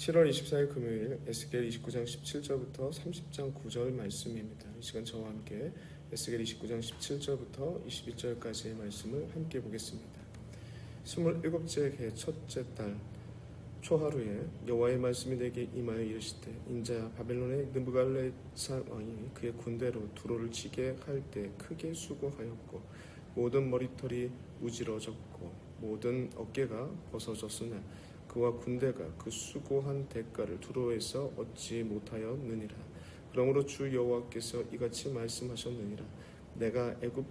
7월 24일 금요일 에스겔 29장 17절부터 30장 9절 말씀입니다. 이 시간 저와 함께 에스겔 29장 17절부터 21절까지의 말씀을 함께 보겠습니다. 27째 해 첫째 달 초하루에 여호와의 말씀이 내게 임하여 이르시되, 인자야, 바벨론의 느부갈네살 왕이 그의 군대로 두로를 치게 할 때 크게 수고하였고 모든 머리털이 무지러졌고 모든 어깨가 벗어졌으나 그와 군대가 그 수고한 대가를 두로에서 얻지 못하였느니라. 그러므로 주 여호와께서 이같이 말씀하셨느니라. 내가 애굽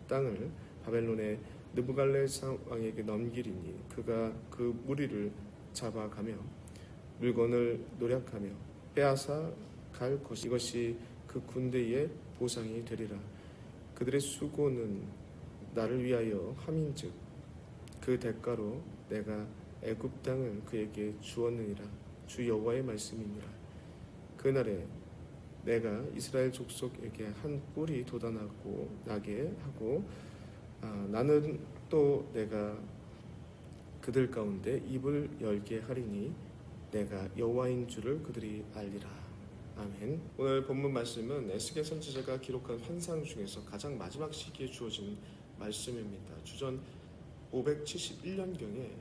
땅을 바벨론의 느부갈네살 왕에게 넘기리니 그가 그 무리를 잡아가며 물건을 노략하며 빼앗아 갈 것이, 이것이 그 군대의 보상이 되리라. 그들의 수고는 나를 위하여 함인즉 그 대가로 내가 애굽 땅을 그에게 주었느니라. 주 여호와의 말씀이니라. 그날에 내가 이스라엘 족속에게 한 뿔이 돋아나고 나게 하고 나는 또 내가 그들 가운데 입을 열게 하리니 내가 여호와인 줄을 그들이 알리라. 아멘. 오늘 본문 말씀은 에스겔 선지자가 기록한 환상 중에서 가장 마지막 시기에 주어진 말씀입니다. 주전 571년경에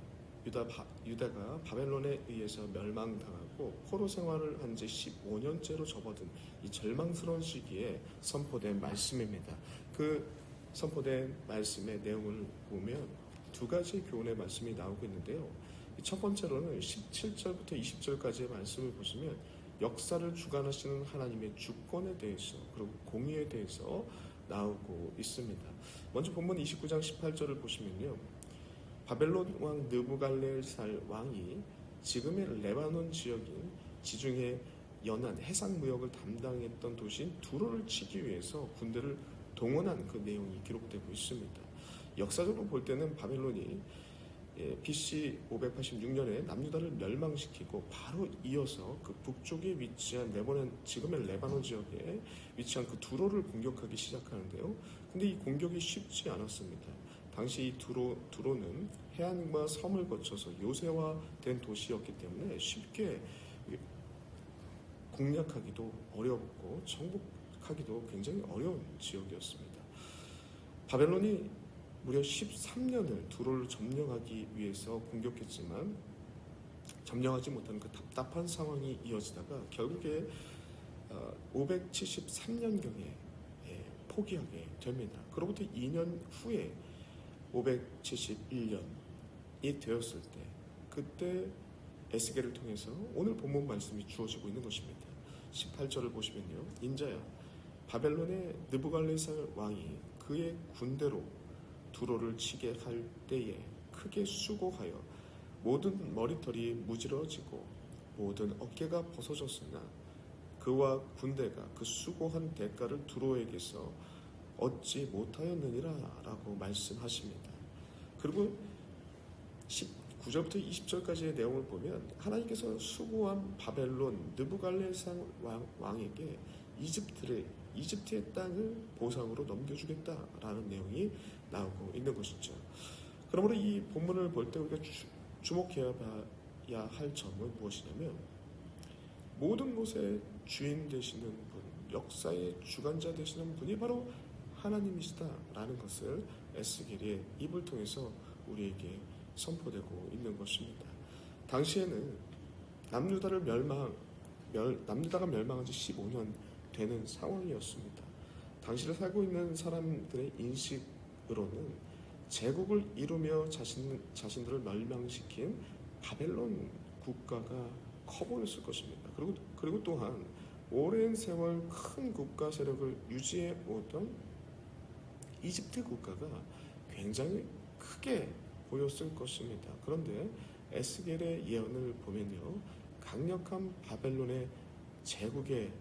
유다가 바벨론에 의해서 멸망당하고 포로 생활을 한 지 15년째로 접어든 이 절망스러운 시기에 선포된 말씀입니다. 그 선포된 말씀의 내용을 보면 두 가지 교훈의 말씀이 나오고 있는데요. 첫 번째로는 17절부터 20절까지의 말씀을 보시면 역사를 주관하시는 하나님의 주권에 대해서 그리고 공의에 대해서 나오고 있습니다. 먼저 본문 29장 18절을 보시면요, 바벨론 왕 느부갈네살 왕이 지금의 레바논 지역인 지중해 연안 해상 무역을 담당했던 도시인 두로를 치기 위해서 군대를 동원한 그 내용이 기록되고 있습니다. 역사적으로 볼 때는 바벨론이 BC 586년에 남유다를 멸망시키고 바로 이어서 그 북쪽에 위치한 지금의 레바논 지역에 위치한 그 두로를 공격하기 시작하는데요. 근데 이 공격이 쉽지 않았습니다. 당시 이 두로는 해안과 섬을 거쳐서 요새화된 도시였기 때문에 쉽게 공략하기도 어렵고 정복하기도 굉장히 어려운 지역이었습니다. 바벨론이 무려 13년을 두로를 점령하기 위해서 공격했지만 점령하지 못하는 그 답답한 상황이 이어지다가 결국에 573년경에 포기하게 됩니다. 그로부터 2년 후에 571년이 되었을 때, 그때 에스겔을 통해서 오늘 본문 말씀이 주어지고 있는 것입니다. 18절을 보시면요, 인자야, 바벨론의 느부갈네살 왕이 그의 군대로 두로를 치게 할 때에 크게 수고하여 모든 머리털이 무지러지고 모든 어깨가 벗어졌으나 그와 군대가 그 수고한 대가를 두로에게서 얻지 못하였느니라 라고 말씀하십니다. 그리고 19절부터 20절까지의 내용을 보면 하나님께서 수고한 바벨론 느부갈네살 왕에게 이집트의 땅을 보상으로 넘겨주겠다라는 내용이 나오고 있는 것이죠. 그러므로 이 본문을 볼 때 우리가 주목해야 할 점은 무엇이냐면, 모든 것의 주인 되시는 분, 역사의 주관자 되시는 분이 바로 하나님이시다라는 것을 에스겔의 입을 통해서 우리에게 선포되고 있는 것입니다. 당시에는 남유다가 멸망한 지 15년 되는 상황이었습니다. 당시를 살고 있는 사람들의 인식으로는 제국을 이루며 자신들을 멸망시킨 바벨론 국가가 커 보였을 것입니다. 그리고 또한 오랜 세월 큰 국가 세력을 유지해 오던 이집트 국가가 굉장히 크게 보였을 것입니다. 그런데 에스겔의 예언을 보면요, 강력한 바벨론의 제국의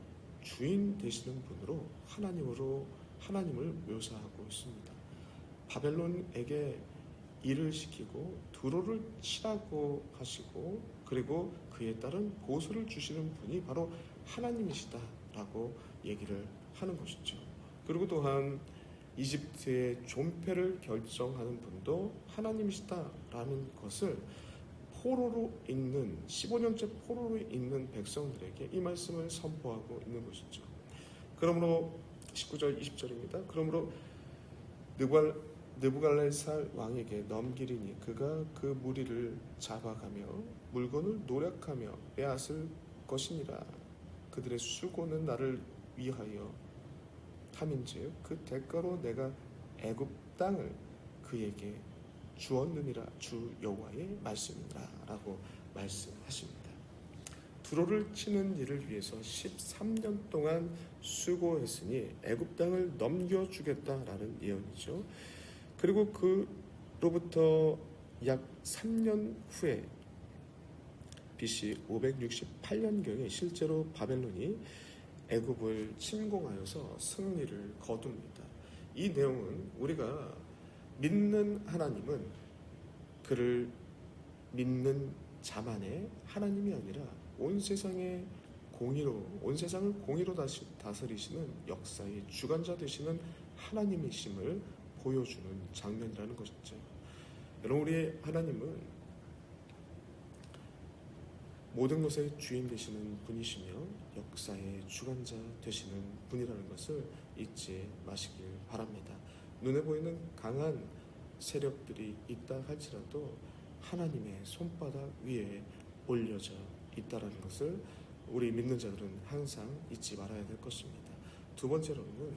주인 되시는 분으로 하나님을 묘사하고 있습니다. 바벨론에게 일을 시키고 두로를 치라고 하시고 그리고 그에 따른 보수를 주시는 분이 바로 하나님이시다라고 얘기를 하는 것이죠. 그리고 또한 이집트의 존폐를 결정하는 분도 하나님이시다라는 것을 포로로 있는 15년째 포로로 있는 백성들에게 이 말씀을 선포하고 있는 것이죠. 그러므로 19절 20절입니다. 그러므로 느부갈네살 왕에게 넘기리니 그가 그 무리를 잡아가며 물건을 노력하며 빼앗을 것이니라. 그들의 수고는 나를 위하여 함인즉 그 대가로 내가 애굽 땅을 그에게 주었느니라. 주 여호와의 말씀이라 라고 말씀하십니다. 두로를 치는 일을 위해서 13년 동안 수고했으니 애굽 땅을 넘겨주겠다라는 예언이죠. 그리고 그로부터 약 3년 후에 BC 568년경에 실제로 바벨론이 애굽을 침공하여서 승리를 거둡니다. 이 내용은 우리가 믿는 하나님은 그를 믿는 자만의 하나님이 아니라 온 세상을 공의로 다스리시는 역사의 주관자 되시는 하나님이심을 보여주는 장면이라는 것이죠. 여러분, 우리의 하나님은 모든 것의 주인 되시는 분이시며 역사의 주관자 되시는 분이라는 것을 잊지 마시길 바랍니다. 눈에 보이는 강한 세력들이 있다 할지라도 하나님의 손바닥 위에 올려져 있다는 것을 우리 믿는 자들은 항상 잊지 말아야 될 것입니다. 두 번째로는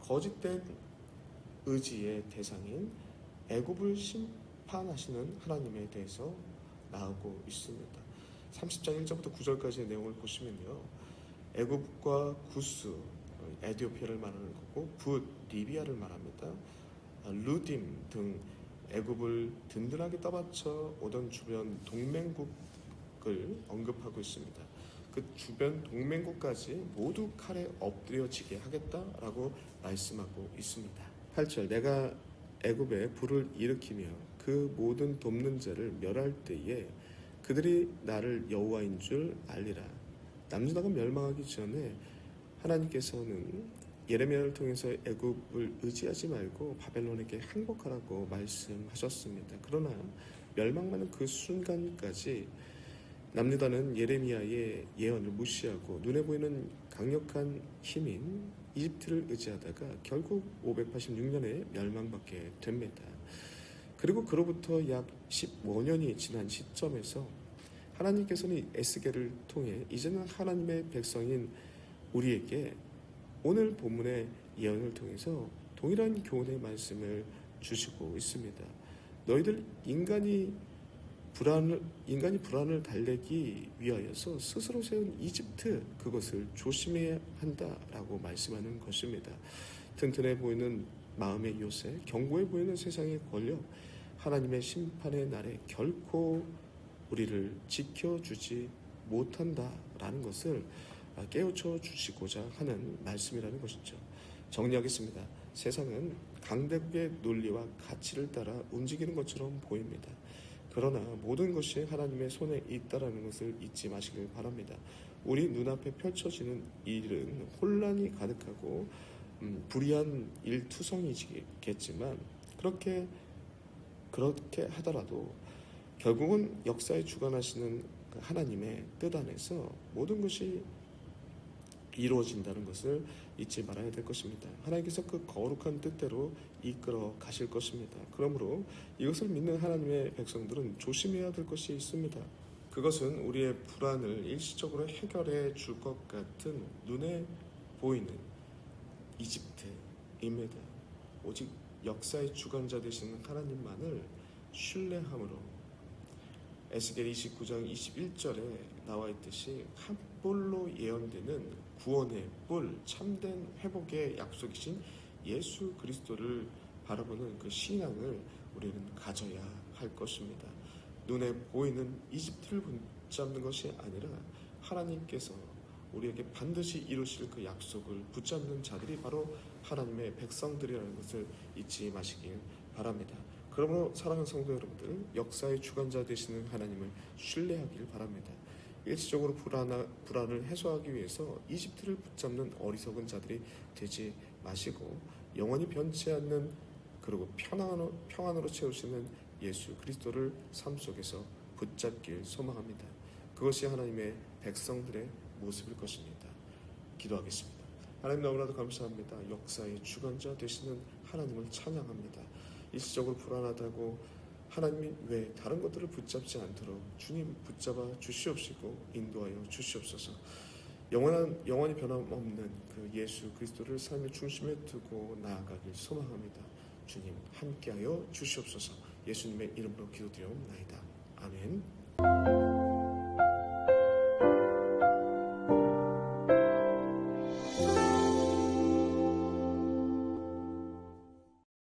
거짓된 의지의 대상인 애굽을 심판하시는 하나님에 대해서 나오고 있습니다. 30장 1절부터 9절까지의 내용을 보시면요, 애굽과 구스, 에티오피아를 말하는 거고 붓, 리비아를 말합니다. 루딤 등 애굽을 든든하게 떠받쳐 오던 주변 동맹국을 언급하고 있습니다. 그 주변 동맹국까지 모두 칼에 엎드려지게 하겠다라고 말씀하고 있습니다. 8절, 내가 애굽에 불을 일으키며 그 모든 돕는 자를 멸할 때에 그들이 나를 여호와인 줄 알리라. 남유다가 멸망하기 전에 하나님께서는 예레미야를 통해서 애굽을 의지하지 말고 바벨론에게 항복하라고 말씀하셨습니다. 그러나 멸망하는 그 순간까지 남유다는 예레미야의 예언을 무시하고 눈에 보이는 강력한 힘인 이집트를 의지하다가 결국 586년에 멸망받게 됩니다. 그리고 그로부터 약 15년이 지난 시점에서 하나님께서는 에스겔을 통해 이제는 하나님의 백성인 우리에게 오늘 본문의 예언을 통해서 동일한 교훈의 말씀을 주시고 있습니다. 너희들 인간이 불안을 달래기 위하여서 스스로 세운 이집트, 그것을 조심해야 한다라고 말씀하는 것입니다. 튼튼해 보이는 마음의 요새, 견고해 보이는 세상의 권력, 하나님의 심판의 날에 결코 우리를 지켜주지 못한다라는 것을 깨우쳐 주시고자 하는 말씀이라는 것이죠. 정리하겠습니다. 세상은 강대국의 논리와 가치를 따라 움직이는 것처럼 보입니다. 그러나 모든 것이 하나님의 손에 있다라는 것을 잊지 마시길 바랍니다. 우리 눈앞에 펼쳐지는 일은 혼란이 가득하고 불의한 일투성이겠지만 그렇게 하더라도 결국은 역사에 주관하시는 하나님의 뜻 안에서 모든 것이 이루어진다는 것을 잊지 말아야 될 것입니다. 하나님께서 그 거룩한 뜻대로 이끌어 가실 것입니다. 그러므로 이것을 믿는 하나님의 백성들은 조심해야 될 것이 있습니다. 그것은 우리의 불안을 일시적으로 해결해 줄 것 같은 눈에 보이는 이집트입니다. 오직 역사의 주관자 되시는 하나님만을 신뢰함으로 에스겔 29장 21절에 나와 있듯이 한 뿔로 예언되는 구원의 뿔, 참된 회복의 약속이신 예수 그리스도를 바라보는 그 신앙을 우리는 가져야 할 것입니다. 눈에 보이는 이집트를 붙잡는 것이 아니라 하나님께서 우리에게 반드시 이루실 그 약속을 붙잡는 자들이 바로 하나님의 백성들이라는 것을 잊지 마시길 바랍니다. 그러므로 사랑하는 성도 여러분들, 역사의 주관자 되시는 하나님을 신뢰하길 바랍니다. 일시적으로 불안을 해소하기 위해서 이집트를 붙잡는 어리석은 자들이 되지 마시고 영원히 변치 않는 그리고 평안으로 채우시는 예수 그리스도를 삶 속에서 붙잡길 소망합니다. 그것이 하나님의 백성들의 모습일 것입니다. 기도하겠습니다. 하나님 너무나도 감사합니다. 역사의 주관자 되시는 하나님을 찬양합니다. 일시적으로 불안하다고 하나님이 왜 다른 것들을 붙잡지 않도록 주님 붙잡아 주시옵시고 인도하여 주시옵소서. 영원히 변함없는 그 예수 그리스도를 삶의 중심에 두고 나아가길 소망합니다. 주님 함께하여 주시옵소서. 예수님의 이름으로 기도드려옵나이다. 아멘.